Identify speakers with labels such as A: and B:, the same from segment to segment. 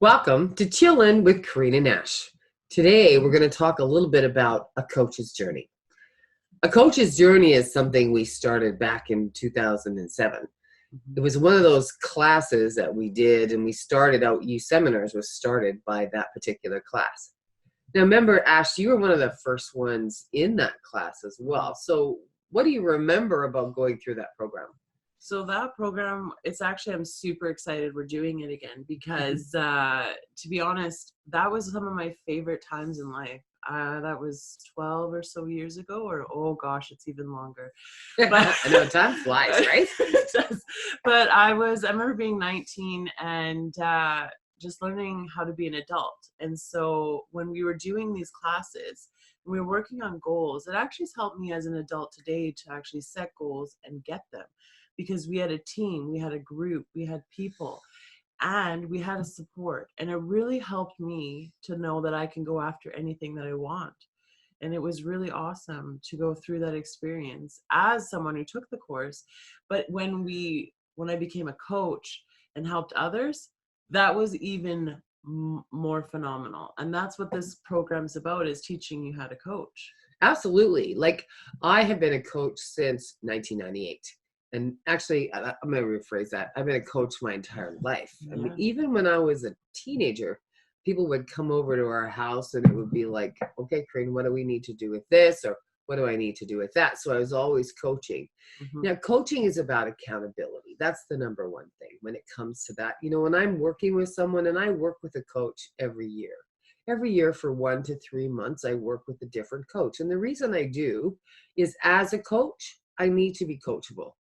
A: Welcome to Chillin' with Karina Nash. Today, we're going to talk a little bit about a coach's journey. A coach's journey is something we started back in 2007. It was one of those classes that we did, and we started out, Seminars was started by that particular class. Now, remember, Ash, you were one of the first ones in that class as well. So what do you remember about going through that program?
B: So that program, I'm super excited we're doing it again because to be honest, that was some of my favorite times in life. That was 12 or so years ago, or oh gosh, it's even longer.
A: But, I know time flies, right?
B: It does. But I remember being 19 and just learning how to be an adult. And so when we were doing these classes, we were working on goals. It actually has helped me as an adult today to actually set goals and get them. Because we had a team, we had a group, we had people, and we had a support. And it really helped me to know that I can go after anything that I want. And it was really awesome to go through that experience as someone who took the course. But when I became a coach and helped others, that was even more phenomenal. And that's what this program's about, is teaching you how to coach.
A: Absolutely. Like, I have been a coach since 1998. And actually, I'm going to rephrase that. I've been a coach my entire life.
B: Yeah.
A: I mean, even when I was a teenager, people would come over to our house and it would be like, okay, Karina, what do we need to do with this? Or what do I need to do with that? So I was always coaching. Mm-hmm. Now, coaching is about accountability. That's the number one thing when it comes to that. You know, when I'm working with someone, and I work with a coach every year for 1 to 3 months, I work with a different coach. And the reason I do is, as a coach, I need to be coachable.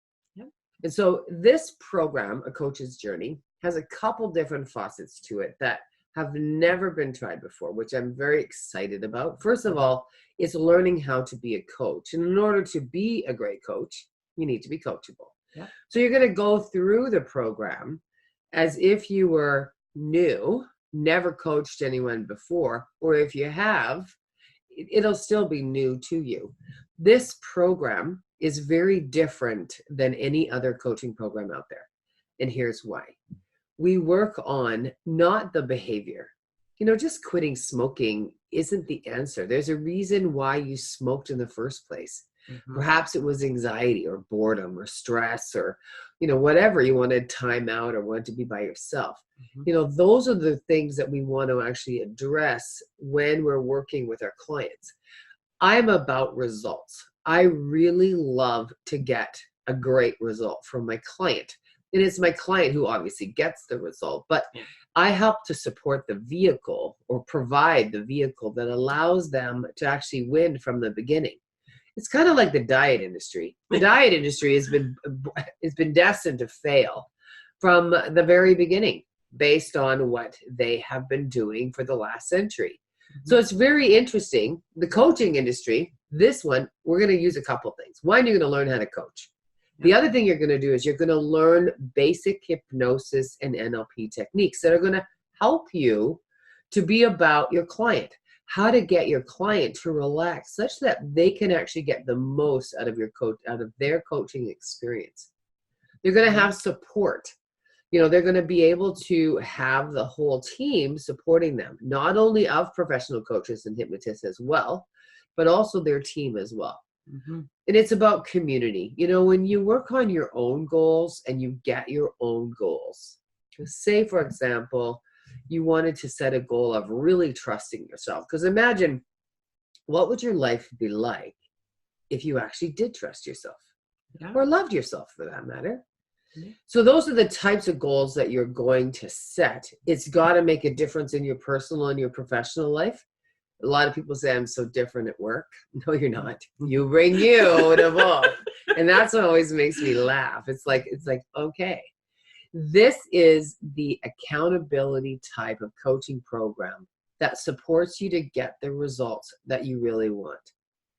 A: And so this program, A Coach's Journey, has a couple different facets to it that have never been tried before, which I'm very excited about. First of all, it's learning how to be a coach. And in order to be a great coach, you need to be coachable. Yeah. So you're going to go through the program as if you were new, never coached anyone before, or if you have, it'll still be new to you. This program is very different than any other coaching program out there. And here's why. We work on not the behavior. You know, just quitting smoking isn't the answer. There's a reason why you smoked in the first place. Mm-hmm. Perhaps it was anxiety or boredom or stress or, you know, whatever. You wanted time out or wanted to be by yourself. Mm-hmm. You know, those are the things that we want to actually address when we're working with our clients. I'm about results. I really love to get a great result from my client. And it's my client who obviously gets the result, but I help to support the vehicle or provide the vehicle that allows them to actually win from the beginning. It's kind of like the diet industry. The diet industry has been destined to fail from the very beginning based on what they have been doing for the last century. So it's very interesting. The coaching industry, this one, we're going to use a couple things. One, you're going to learn how to coach. The other thing you're going to do is you're going to learn basic hypnosis and NLP techniques that are going to help you to be about your client, how to get your client to relax such that they can actually get the most out of their coaching experience. They're going to have support. You know, they're going to be able to have the whole team supporting them, not only of professional coaches and hypnotists as well, but also their team as well. Mm-hmm. And it's about community. You know, when you work on your own goals and you get your own goals, say, for example, you wanted to set a goal of really trusting yourself. Because imagine, what would your life be like if you actually did trust yourself or loved yourself, for that matter? So those are the types of goals that you're going to set. It's got to make a difference in your personal and your professional life. A lot of people say, I'm so different at work. No, you're not. You bring you to both. And that's what always makes me laugh. It's like, okay, this is the accountability type of coaching program that supports you to get the results that you really want.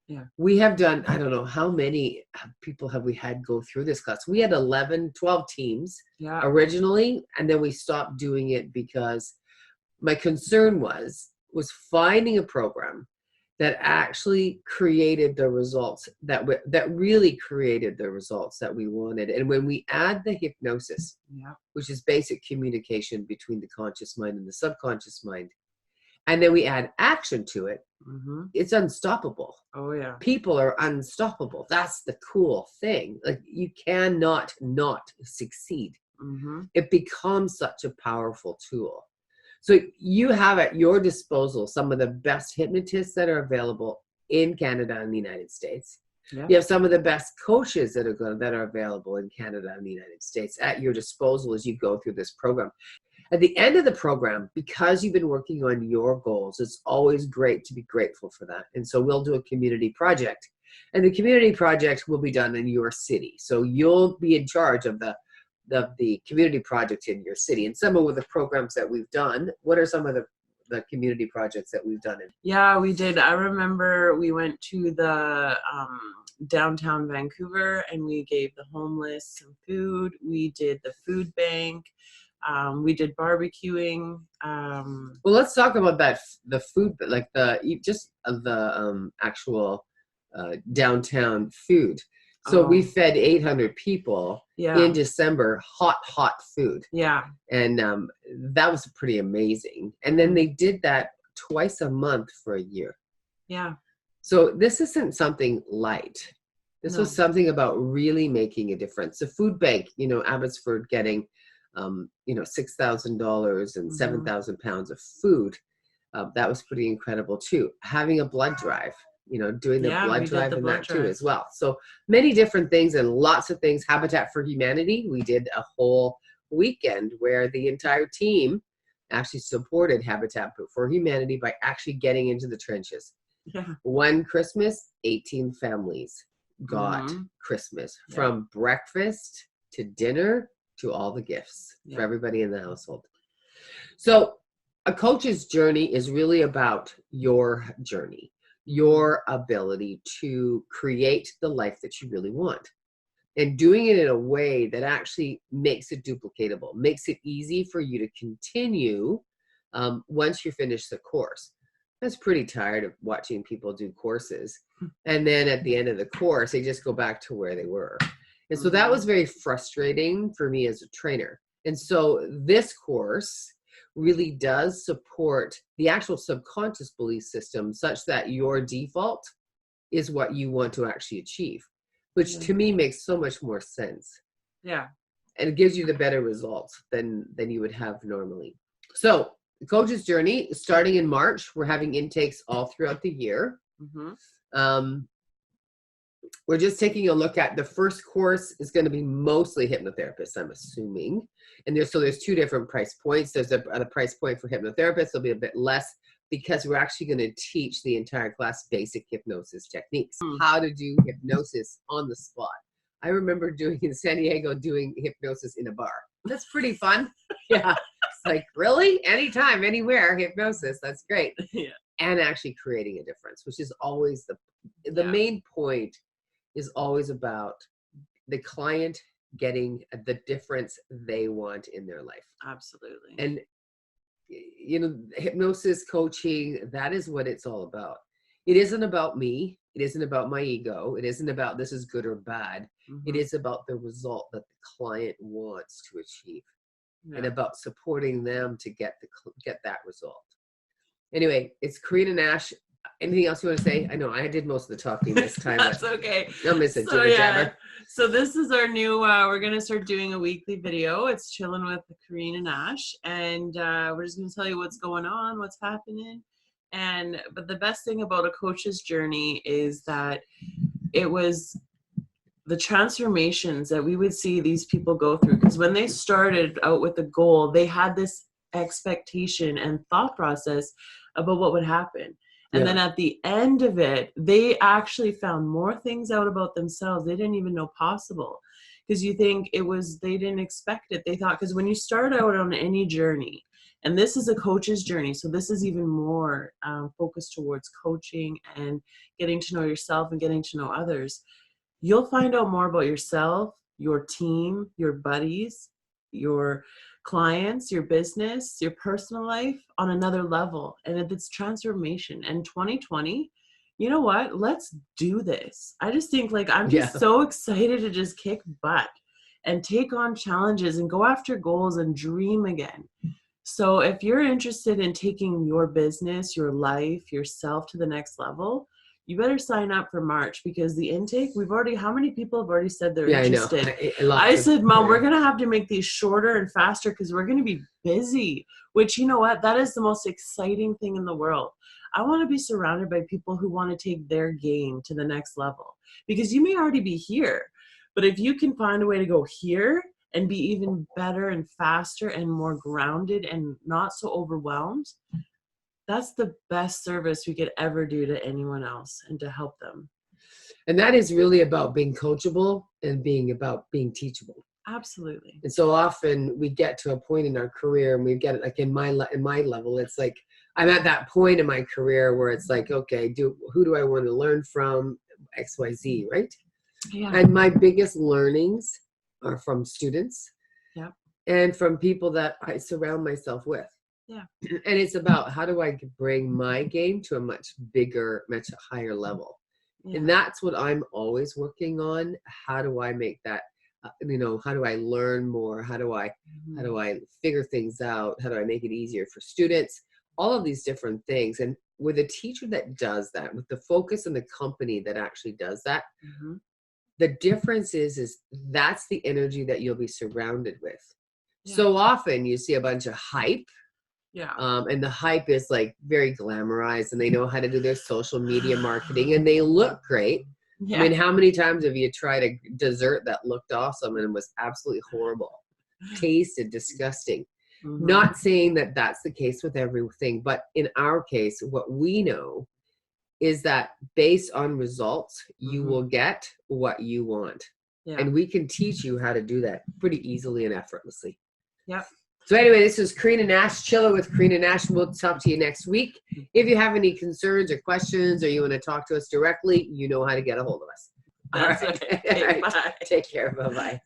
A: Yeah. We have done, I don't know how many people have we had go through this class. We had 12 teams originally, and then we stopped doing it because my concern was finding a program that actually created the results that really created the results that we wanted. And when we add the hypnosis,
B: Yeah.
A: which is basic communication between the conscious mind and the subconscious mind, and then we add action to it,
B: Mm-hmm.
A: it's unstoppable.
B: Oh yeah.
A: People are unstoppable. That's the cool thing. Like, you cannot not succeed.
B: Mm-hmm.
A: It becomes such a powerful tool. So you have at your disposal some of the best hypnotists that are available in Canada and the United States.
B: Yeah.
A: You have some of the best coaches that are available in Canada and the United States at your disposal as you go through this program. At the end of the program, because you've been working on your goals, it's always great to be grateful for that. And so we'll do a community project. And the community project will be done in your city. So you'll be in charge of the community project in your city. And some of the programs that we've done, what are some of the community projects that we've done?
B: Yeah, we did. I remember we went to the downtown Vancouver and we gave the homeless some food. We did the food bank. We did barbecuing.
A: Well, let's talk about that. The food, like the actual downtown food. So we fed 800 people in December, hot food.
B: Yeah.
A: And that was pretty amazing. And then they did that twice a month for a year.
B: Yeah. So
A: this isn't something light. This was something about really making a difference. The food bank, Abbotsford getting, $6,000 and 7,000 pounds of food. That was pretty incredible too. Having a blood drive, doing the blood drive and that too as well. So many different things and lots of things. Habitat for Humanity, we did a whole weekend where the entire team actually supported Habitat for Humanity by actually getting into the trenches.
B: Yeah.
A: One Christmas, 18 families got Christmas, from breakfast to dinner to all the gifts for everybody in the household. So a coach's journey is really about your journey, your ability to create the life that you really want, and doing it in a way that actually makes it duplicatable, makes it easy for you to continue once you finish the course. I was pretty tired of watching people do courses, and then at the end of the course, they just go back to where they were. And so that was very frustrating for me as a trainer. And so this course really does support the actual subconscious belief system such that your default is what you want to actually achieve, which to me makes so much more sense.
B: Yeah.
A: And it gives you the better results than you would have normally. So the coach's journey, starting in March, we're having intakes all throughout the year. We're just taking a look at the first course is going to be mostly hypnotherapists, I'm assuming. And there's two different price points. There's a price point for hypnotherapists. There'll be a bit less because we're actually going to teach the entire class basic hypnosis techniques, how to do hypnosis on the spot. I remember doing in San Diego, doing hypnosis in a bar. That's pretty fun. Yeah. It's like, really? Anytime, anywhere, hypnosis. That's great.
B: Yeah.
A: And actually creating a difference, which is always the main point, is always about the client getting the difference they want in their life.
B: Absolutely.
A: And, hypnosis coaching, that is what it's all about. It isn't about me. It isn't about my ego. It isn't about this is good or bad. It is about the result that the client wants to achieve, and about supporting them to get that result. Anyway, it's Karina Nash. Anything else you want to say? I know I did most of the talking this time.
B: That's okay.
A: I'll miss it. So,
B: so this is our new, we're going to start doing a weekly video. It's Chilling with Karina Nash. And we're just going to tell you what's going on, what's happening. But the best thing about a coach's journey is that it was the transformations that we would see these people go through. Because when they started out with the goal, they had this expectation and thought process about what would happen. And then at the end of it, they actually found more things out about themselves they didn't even know possible. Because you think they didn't expect it. They thought, because when you start out on any journey, and this is a coach's journey, so this is even more focused towards coaching and getting to know yourself and getting to know others, you'll find out more about yourself, your team, your buddies, your clients, your business, your personal life on another level. And it's transformation. And 2020 you know what? Let's do this. I just think like I'm
A: Yeah.
B: just so excited to just kick butt and take on challenges and go after goals and dream again. So if you're interested in taking your business, your life, yourself to the next level, you better sign up for March, because the intake, how many people have already said they're
A: Yeah, I know.
B: interested?
A: Lots
B: I
A: of-
B: said, Mom, we're going to have to make these shorter and faster because we're going to be busy, which, you know what? That is the most exciting thing in the world. I want to be surrounded by people who want to take their game to the next level, because you may already be here, but if you can find a way to go here and be even better and faster and more grounded and not so overwhelmed, that's the best service we could ever do to anyone else and to help them.
A: And that is really about being coachable and about being teachable.
B: Absolutely.
A: And so often we get to a point in our career, and we get it like in my level, it's like I'm at that point in my career where it's like, okay, who do I want to learn from? XYZ, right?
B: Yeah.
A: And my biggest learnings are from students.
B: Yep.
A: And from people that I surround myself with.
B: Yeah.
A: And it's about how do I bring my game to a much bigger, much higher level.
B: Yeah.
A: And that's what I'm always working on. How do I make that, how do I learn more? How do I figure things out? How do I make it easier for students? All of these different things. And with a teacher that does that, with the focus and the company that actually does that,
B: Mm-hmm.
A: the difference is that's the energy that you'll be surrounded with.
B: Yeah.
A: So often you see a bunch of hype.
B: Yeah.
A: And the hype is like very glamorized, and they know how to do their social media marketing, and they look great.
B: Yeah.
A: I mean, how many times have you tried a dessert that looked awesome and was absolutely horrible? Tasted disgusting.
B: Mm-hmm.
A: Not saying that that's the case with everything, but in our case, what we know is that based on results, you will get what you want.
B: Yeah.
A: And we can teach you how to do that pretty easily and effortlessly.
B: Yep.
A: So anyway, this is Karina Nash, Chilla with Karina Nash. We'll talk to you next week. If you have any concerns or questions, or you want to talk to us directly, you know how to get a hold of us.
B: That's
A: All right.
B: okay.
A: All right.
B: Bye.
A: Take care. Bye-bye.